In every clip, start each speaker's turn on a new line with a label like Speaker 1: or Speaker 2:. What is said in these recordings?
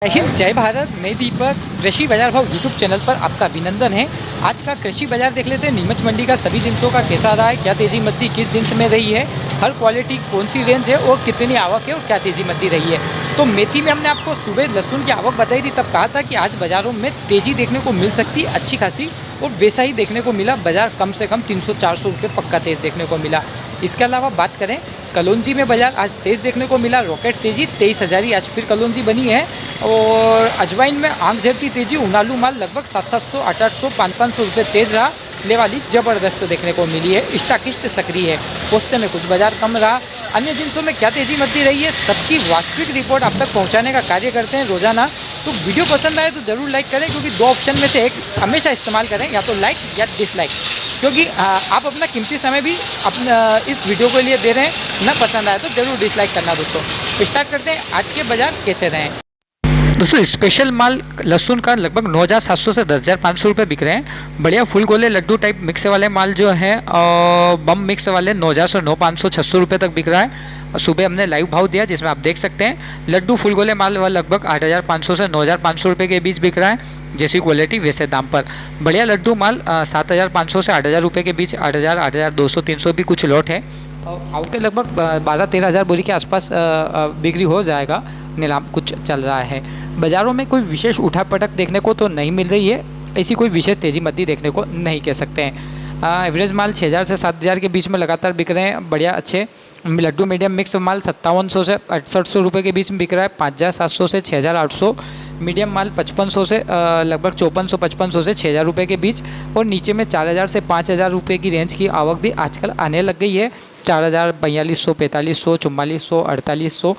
Speaker 1: जय हिंद, जय भारत। मैं दीपक, कृषि बाजार भाव यूट्यूब चैनल पर आपका अभिनंदन है। आज का कृषि बाजार देख लेते हैं। नीमच मंडी का सभी जिनसों का कैसा रहा है, क्या तेजी मद्दी किस जिन्स में रही है, हर क्वालिटी कौन सी रेंज है और कितनी आवक है और क्या तेजी मद्दी रही है। तो मेथी में हमने आपको सुबह लहसुन की आवक बताई थी, तब कहा था कि आज बाज़ारों में तेज़ी देखने को मिल सकती है अच्छी खासी, और वैसा ही देखने को मिला। बाज़ार कम से कम 300-400 रुपये पक्का तेज़ देखने को मिला। इसके अलावा बात करें कलौंजी में, बाज़ार आज तेज़ देखने को मिला। रॉकेट तेज़ी 23,000 ही आज फिर कलौंजी बनी है। और अजवाइन में आंख झरती तेज़ी, उनालू माल लगभग 700-700, 800-800, 500-500 रुपये तेज़ रहा। लेवाली ज़बरदस्त देखने को मिली है। स्टाकिस्ट सक्रिय है। पोस्ते में कुछ बाज़ार कम रहा। अन्य जिनसों में क्या तेज़ी मद्दी रही है, सबकी वास्तविक रिपोर्ट आप तक पहुंचाने का कार्य करते हैं रोज़ाना। तो वीडियो पसंद आए तो ज़रूर लाइक करें, क्योंकि दो ऑप्शन में से एक हमेशा इस्तेमाल करें, या तो लाइक या डिसलाइक, क्योंकि आप अपना कीमती समय भी अपना इस वीडियो के लिए दे रहे हैं। ना पसंद आए तो ज़रूर डिसलाइक करना। दोस्तों स्टार्ट करते हैं आज के बाज़ार कैसे रहे। दोस्तों स्पेशल माल लहसुन का लगभग 9,700 से 10,500 रुपये बिक रहे हैं। बढ़िया फुल गोले लड्डू टाइप मिक्स वाले माल जो है और बम मिक्स वाले 9,000 से 9,500, 600 रुपये तक बिक रहा है। सुबह हमने लाइव भाव दिया जिसमें आप देख सकते हैं लड्डू फुल गोले माल लगभग 8,500 से 9,500 रुपये के बीच बिक रहा है। जैसी क्वालिटी वैसे दाम पर बढ़िया लड्डू माल 7,500 से 8,000 रुपये के बीच, 8,000, 8,200, 300 भी कुछ लॉट है। और आउट के लगभग 12-13 हज़ार बोरी के आसपास बिक्री हो जाएगा। नीलाम कुछ चल रहा है। बाज़ारों में कोई विशेष उठापटक देखने को तो नहीं मिल रही है, ऐसी कोई विशेष तेज़ी मद्दी देखने को नहीं कह सकते हैं। एवरेज माल 6,000 से 7,000 के बीच में लगातार बिक रहे हैं। बढ़िया अच्छे लड्डू मीडियम मिक्स माल 5,700 से 6,800 रुपये के बीच में बिक रहा है। 5,700 से 6,800। मीडियम माल 5,500 से लगभग 5,400 से 6,000 रुपये के बीच। और नीचे में 4,000 से 5,000 रुपये की रेंज की आवक भी आजकल आने लग गई है। 4,000, 4,200, 4,500, 4,400, 4,800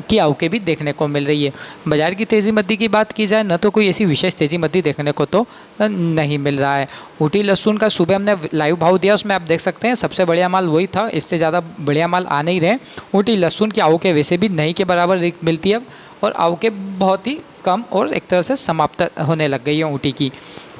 Speaker 1: की आवकें भी देखने को मिल रही है। बाज़ार की तेज़ी मद्दी की बात की जाए न तो कोई ऐसी विशेष तेज़ी मद्दी देखने को तो नहीं मिल रहा है। ऊटी लहसुन का सुबह हमने लाइव भाव दिया, उसमें आप देख सकते हैं सबसे बढ़िया माल वही था, इससे ज़्यादा बढ़िया माल आ नहीं रहे। ऊटी लहसुन की आवकें वैसे भी नहीं के बराबर मिलती है, और आवकें बहुत ही कम और एक तरह से समाप्त होने लग गई है ऊटी की।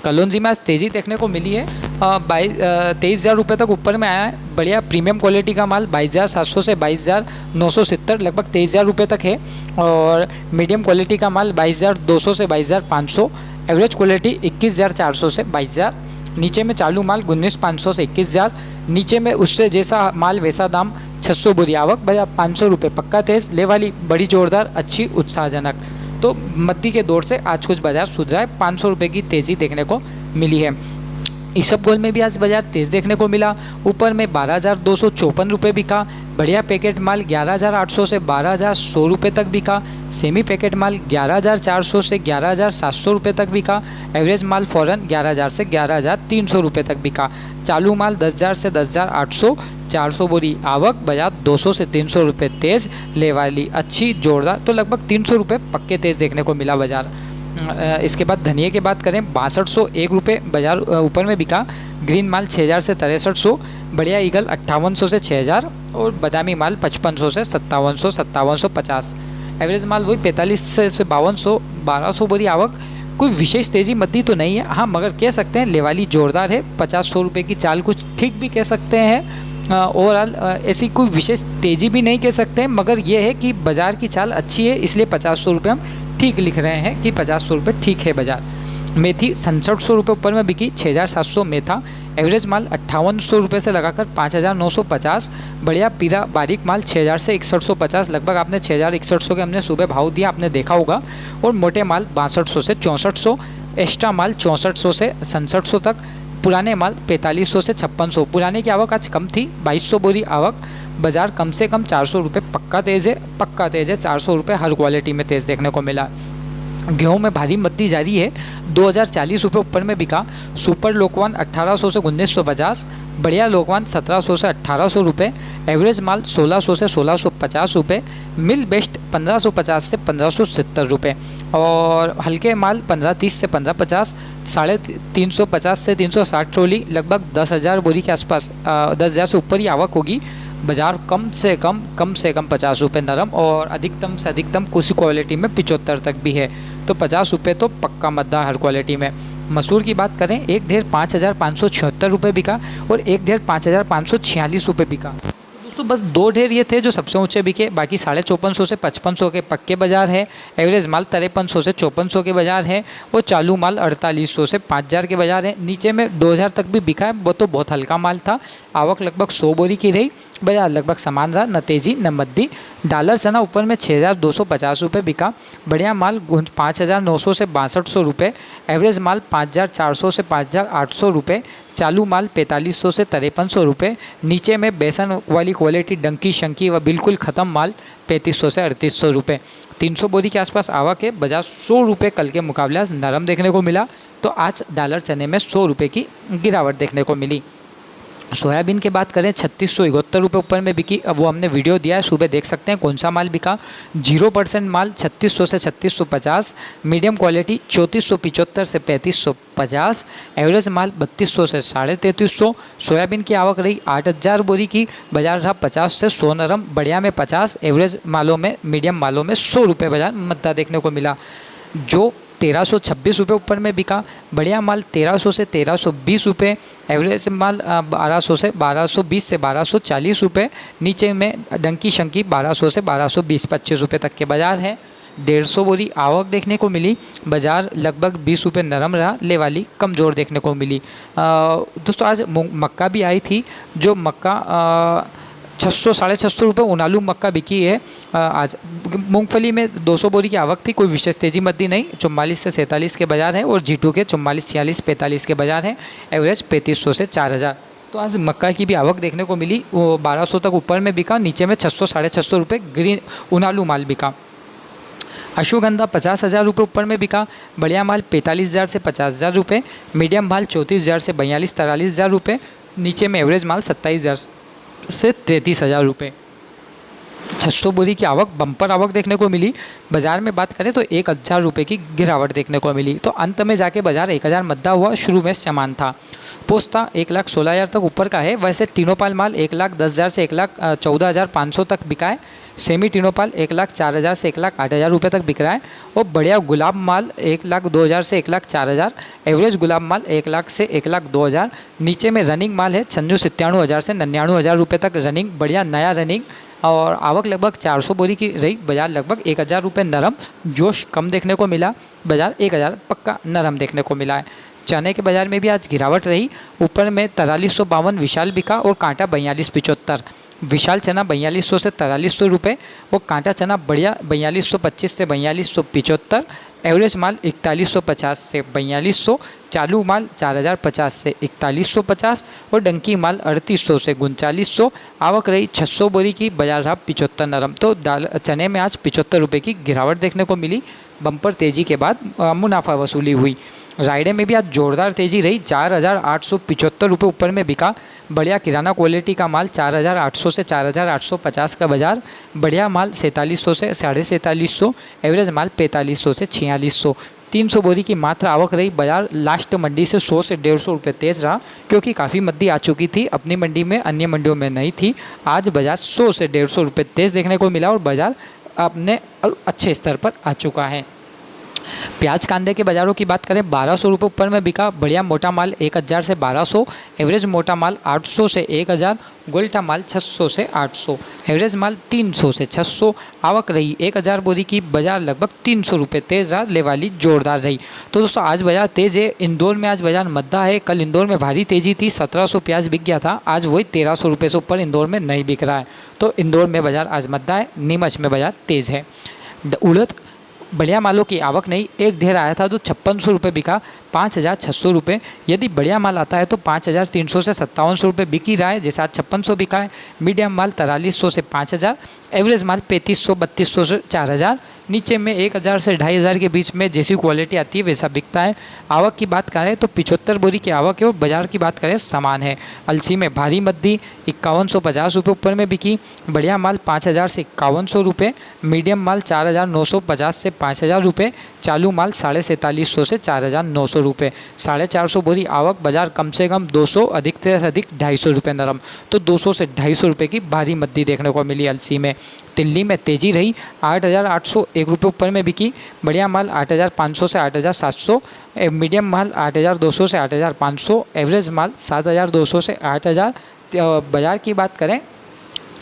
Speaker 1: कलौंजी में आज तेज़ी देखने को मिली है। 23,000 रुपये तक ऊपर में आया है। बढ़िया प्रीमियम क्वालिटी का माल 22,700 से 22,970 लगभग 23,000 रुपये तक है। और मीडियम क्वालिटी का माल 22,200 से 22,500। एवरेज क्वालिटी 21,400 से 22,000। नीचे में चालू माल 19,500 से 21,000। नीचे में उससे जैसा माल वैसा दाम 600 बोरी आवक, भैया 500 रुपये पक्का तेज़। ले वाली बड़ी जोरदार अच्छी उत्साहजनक। तो मद्दी के दौर से आज कुछ बाजार सुधरा है। 500 रुपये की तेज़ी देखने को मिली है। इसबगोल में भी आज बाजार तेज़ देखने को मिला। ऊपर में 12,254 रुपये बिका। बढ़िया पैकेट माल 11,800 से 12,100 रुपये तक बिका। सेमी पैकेट माल 11,400 से 11,700 रुपये तक बिका। एवरेज माल फ़ौरन 11,000 से 11,300 रुपये तक बिका। चालू माल 10,000 से 10,800, 400 बोरी आवक। बाजार 200 से 300 रुपये तेज़। ले वाली अच्छी जोरदार, तो लगभग 300 रुपये पक्के तेज़ देखने को मिला बाजार। इसके बाद धनिया की बात करें 6201 रुपये बाजार ऊपर में बिका। ग्रीन माल 6,000 से 6300। बढ़िया ईगल 5800 से 6,000। और बादामी माल 5500 से 5700, 5750। एवरेज माल वही 45 से 5200, 1200 बोरी आवक। कोई विशेष तेज़ी मद्दी तो नहीं है, हाँ, मगर कह सकते हैं लेवाली जोरदार है। 50-100 रुपये की चाल कुछ ठीक भी कह सकते हैं। ओवरऑल ऐसी कोई विशेष तेज़ी भी नहीं कह सकते हैं, मगर ये है कि बाज़ार की चाल अच्छी है, इसलिए 50-100 रुपये हम ठीक लिख रहे हैं कि 50-100 रुपये ठीक है बाज़ार। मेथी 6700 रुपये ऊपर में बिकी। 6,700 मेथा। एवरेज माल 5800 रुपये से लगाकर 5,950। बढ़िया पीरा बारीक माल 6,000 से 6150, लगभग आपने 6,000-6100 के हमने सुबह भाव दिया, आपने देखा होगा। और मोटे माल 6200 से 6400। एक्स्ट्रा माल 6400 से 6700 तक। पुराने माल 4500 से 5600। पुराने की आवक आज कम थी, 2,200 बोरी आवक। बाज़ार कम से कम 400 रुपये पक्का तेज़ है, पक्का तेज़ है। 400 रुपये हर क्वालिटी में तेज़ देखने को मिला। गेहूं में भारी मद्दी जारी है। 2,040 रुपये ऊपर में बिका। सुपर लोकवान 1,800 से 1,950। बढ़िया लोकवान 1,700 से 1,800 रुपये। एवरेज माल 1,600 से 1,650 रुपये। मिल बेस्ट 1,550 से 1,570 रुपये। और हल्के माल 1,530 से 1,550। 350 से 360 ट्रॉली, लगभग 10,000 बोरी के आसपास, 10,000 से ऊपर ही आवक होगी। बाज़ार कम से कम 50 रुपये नरम, और अधिकतम से अधिकतम कुछ क्वालिटी में 75 तक भी है। तो 50 रुपये तो पक्का मद्दा हर क्वालिटी में। मसूर की बात करें, एक ढेर 5,576 रुपये बिका और एक ढेर 5,546 रुपये बिका। दोस्तों बस 2 ढेर ये थे जो सबसे ऊंचे बिके, बाकी 5450 से 5500 के पक्के बाजार है। एवरेज माल 5300 से 5400 के बाजार है और चालू माल 4800 से 5000 के बाजार है। नीचे में 2000 तक भी बिका है, वो तो बहुत हल्का माल था। आवक लगभग 100 बोरी की रही, बाजार लगभग समान रहा, न तेजी न मंदी। डॉलर चना ऊपर में 6250 रुपये बिका। बढ़िया माल 5900 से 6200 रुपये। एवरेज माल 5400 से 5800 रुपये। चालू माल 4500 से 5300 रुपये। नीचे में बेसन वाली क्वालिटी डंकी शंकी व बिल्कुल ख़त्म माल 3500 से 3800 रुपये। 300 बोरी के आसपास आवक है। बाजार 100 रुपये कल के मुकाबले आज नरम देखने को मिला, तो आज डॉलर चने में 100 रुपये की गिरावट देखने को मिली। सोयाबीन की बात करें 3671 रुपये ऊपर में बिकी। अब वो हमने वीडियो दिया है, सुबह देख सकते हैं कौन सा माल बिका। 0% माल 3600 से 3650, मीडियम क्वालिटी 3475 से 3550, एवरेज माल 3200 से 3350। सोयाबीन की आवक रही 8000 बोरी की। बाजार रहा 50 से 100 नरम, बढ़िया में 50, एवरेज मालों में मीडियम मालों में 100 रुपये बाजार मद्दा देखने को मिला। जो 1326 रुपये ऊपर में बिका। बढ़िया माल 1300 से 1320 रुपये। एवरेज माल 1200 से 1220 से 1240 रुपये। नीचे में डंकी शंकी 1200 से 1220-25 रुपये तक के बाजार है। 150 बोरी आवक देखने को मिली। बाजार लगभग 20 रुपये नरम रहा, ले वाली कमज़ोर देखने को मिली। दोस्तों आज मक्का भी आई थी, जो मक्का 600-650 रुपये उनालू मक्का बिकी है आज। मूंगफली में 200 बोरी की आवक थी, कोई विशेष तेजी मद्दी नहीं। 44 से 47 के बाजार है और जीटू के 44, 46, 45 के बाजार है। एवरेज 3500 से 4000। तो आज मक्का की भी आवक देखने को मिली, वो 1200 तक ऊपर में बिका। नीचे में 600-650 रुपये ग्रीन उनालू माल बिका। अश्वगंधा 50,000 रुपये ऊपर में बिका। बढ़िया माल 45,000 से 50,000 रुपये। मीडियम माल 34,000 से 42-43,000 रुपये। नीचे में एवरेज माल 27,000 से 33,000 रुपये। 600 बोरी की आवक बम्पर आवक देखने को मिली। बाजार में बात करें तो 1,000 रुपये की गिरावट देखने को मिली। तो अंत में जाके बाजार 1,000 मद्दा हुआ, शुरू में समान था। पोस्ता 1,16,000 तक ऊपर का है। वैसे टीनोपाल माल 1,10,000 से 1,14,500 तक बिका है। सेमी टीनोपाल 1,04,000 से 1,08,000 रुपये तक बिक रहा है। और बढ़िया गुलाब माल 1,02,000 से 1,04,000। एवरेज गुलाब माल 1,00,000 से 1,02,000। नीचे में रनिंग माल है 96-97,000 से 99,000 रुपये तक रनिंग, बढ़िया नया रनिंग। और आवक लगभग 400 बोरी की रही। बाजार लगभग 1,000 रुपये नरम, जोश कम देखने को मिला। बाजार 1,000 पक्का नरम देखने को मिला है। चने के बाजार में भी आज गिरावट रही। ऊपर में 4352 विशाल बिका और कांटा 4275। विशाल चना 4200 से 4300 रुपये और कांटा चना बढ़िया 4225 से 4275। एवरेज माल 4150 से 4200। चालू माल 4050 से 4150 और डंकी माल 3800 से 3900। आवक रही 600 बोरी की। बाजार रहा 75 नरम। तो चने में आज 75 रुपये की गिरावट देखने को मिली। बम्पर तेजी के बाद मुनाफा वसूली हुई। रायडे में भी आज जोरदार तेजी रही। 4,875 रुपये ऊपर में बिका। बढ़िया किराना क्वालिटी का माल 4,800 से 4,850 का बाजार। बढ़िया माल 4700 से 4750। एवरेज माल 4500 से 4600। 300 बोरी की मात्र आवक रही। बाजार लास्ट मंडी से 100 से 150 रुपये तेज़ रहा, क्योंकि काफ़ी मद्दी आ चुकी थी अपनी मंडी में, अन्य मंडियों में नहीं थी। आज बाजार 100 से 150 रुपये तेज़ देखने को मिला और बाजार अपने अच्छे स्तर पर आ चुका है। प्याज कांदे के बाज़ारों की बात करें 1200 रुपये ऊपर में बिका। बढ़िया मोटा माल 1,000 से 1200। एवरेज मोटा माल 800 से 1,000। गोल्टा माल 600 से 800। एवरेज माल 300 से 600। आवक रही 1,000 बोरी की। बाजार लगभग 300 रुपये तेज़ रहा, ले वाली जोरदार रही। तो दोस्तों आज बाजार तेज़ है। इंदौर में आज बाजार मद्दा है। कल इंदौर में भारी तेज़ी थी, 1700 प्याज बिक गया था। आज वही 1300 रुपये से ऊपर इंदौर में नहीं बिक रहा है। तो इंदौर में बाजार आज मद्दा है। नीमच में बाजार तेज़ है। उड़द बढ़िया मालों की आवक नहीं। एक ढेर आया था तो 5600 रुपये बिका, 5,600 रुपये। यदि बढ़िया माल आता है तो 5,300 से 5700 रुपये बिक ही रहा है, जैसे आज 5600 बिका है। मीडियम माल 4300 से 5,000। एवरेज माल 3500-3200 से 4,000। नीचे में 1,000 से 2,500 के बीच में जैसी क्वालिटी आती है वैसा बिकता है। आवक की बात करें तो 75 बोरी की आवक है और बाजार की बात करें समान है। अलसी में भारी मद्दी 5150 रुपये ऊपर में बिकी। बढ़िया माल 5,000 से 5100 रुपये। मीडियम माल 4,950 से 5,000 रुपये। चालू माल 4,4700 से 4,900 रुपये। 450 बोरी आवक। बाजार कम से कम 200, अधिक से अधिक 250 रुपये नरम। तो 200 से 250 रुपये की भारी मद्दी देखने को मिली अलसी में। तिल्ली में तेज़ी रही। 8,801 रुपये ऊपर में बिकी। बढ़िया माल 8,500 से 8,700। मीडियम माल 8,200 से 8,500। एवरेज माल 7,200 से 8,000। बाज़ार की बात करें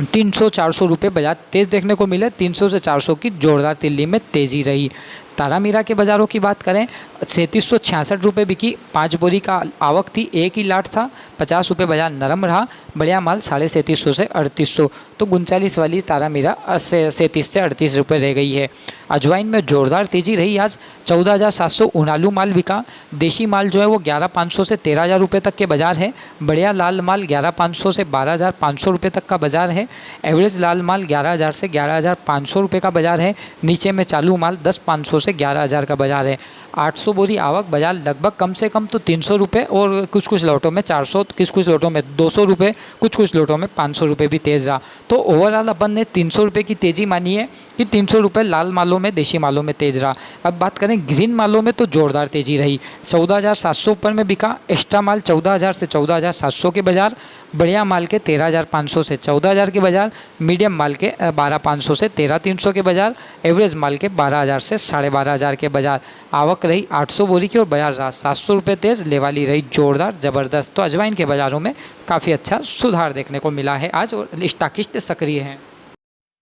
Speaker 1: 300-400 रुपये बाजार तेज़ देखने को मिले। 300 से 400 की जोरदार तिल्ली में तेज़ी रही। तारामीरा के बाज़ारों की बात करें, 3766 रुपये बिकी। 5 बोरी का आवक थी, एक ही लाट था। 50 रुपये बाजार नरम रहा। बढ़िया माल 3750 से 3800। तो 39 वाली तारामीरा 37 से 38 रुपये रह गई है। अजवाइन में जोरदार तेज़ी रही आज। 14,700 उनालू माल बिका। देशी माल जो है वो 11,500 से 13,000 रुपये तक के बाज़ार है। बढ़िया लाल माल 11,500 से 12,500 रुपये तक का बाज़ार है। एवरेज लाल माल 11,000 से 11,500 रुपये का बाज़ार है। नीचे में चालू माल 10,500 से 11,000 का बाज़ार है। 800 बोरी आवक, बाज़ार लगभग कम से कम तो 300 रुपये और कुछ लोटों में 400, कुछ लोटों में 200 रुपये, कुछ लोटों में 500 रुपये भी तेज़ रहा। तो ओवरऑल अपन ने 300 रुपये की तेज़ी मानी है कि 300 रुपये लाल मालों में, देशी मालों में तेज़ रहा। अब बात करें ग्रीन मालों में तो जोरदार तेज़ी रही। 14,700 ऊपर में बिका। एक्स्ट्रा माल 14,000 से 14,700 के बाज़ार। बढ़िया माल के 13,500 से 14,000 के बाज़ार। मीडियम माल के 12,500 से 13,300 के बाज़ार। एवरेज माल के 12,000 से 12,500 के बाज़ार। आवक रही 800 बोरी की और बाज़ार रहा 700 रुपये तेज़। लेवाली रही जोरदार ज़बरदस्त। तो अजवाइन के बाज़ारों में काफ़ी अच्छा सुधार देखने को मिला है आज और स्टॉकिस्ट सक्रिय हैं।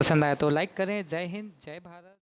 Speaker 1: पसंद आया तो लाइक करें। जय हिंद, जय भारत।